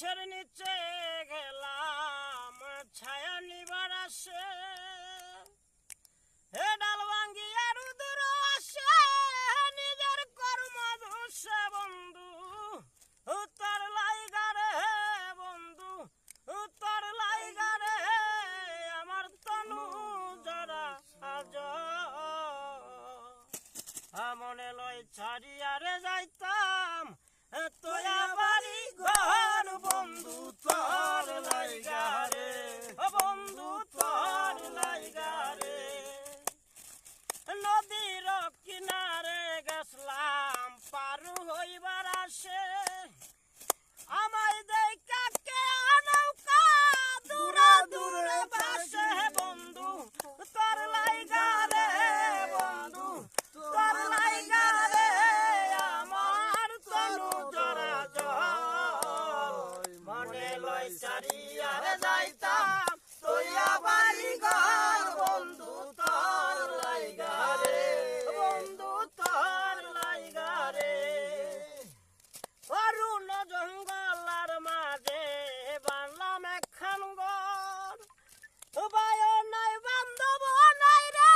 গাছের নিচে গেলাম ছায়া নিবার আসে, হে ডাল ভাঙ্গিয়া রুদ্র আসে, নিজের কর্ম দোষে বন্ধু তোর লাইগারে, বন্ধু তোর লাইগারে আমার তনু জরা আজ মনে লয় ছাড়িয়ারে যাইতাম তোয়া বাড়ি ঘর, বন্ধু তোর লাইগারে, বন্ধু তোর লাইগারে। নদীর কিনারে গেছলাম পারু হইবার আসে, আমায় দেখা কে নৌকা দূরে দূরে ভাসে, বন্ধু তোর লাইগারে, বন্ধু তোর লাইগারে আমার তনু জরা জল, মনে লয় ছাড়িয়ারে যাইতাম তোয়া বাড়ি ঘর, বন্ধু তোর লাইগারে, বন্ধু তোর লাইগারে। অরুণ জঙ্গলার মাঝে বানলাম একখান ঘর, বায় নাই বান্ধব নাই রে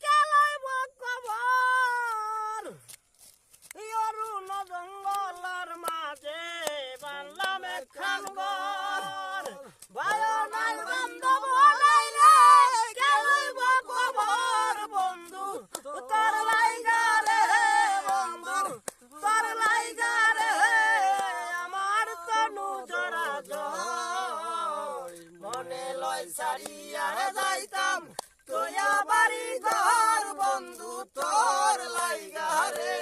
কে লইব খবর। অরুণ জঙ্গলার মাঝে বানলাম একখান ঘর, বায় নাই বান্ধব নাই রে কে লইব খবর, বন্ধু তোর লাইগারে, বন্ধু তোর লাইগারে আমার তনু জরা জল, মনে লয় ছাড়িয়ারে যাইতাম তোয়া বাড়ি ঘর, বন্ধু তোর লাইগারে।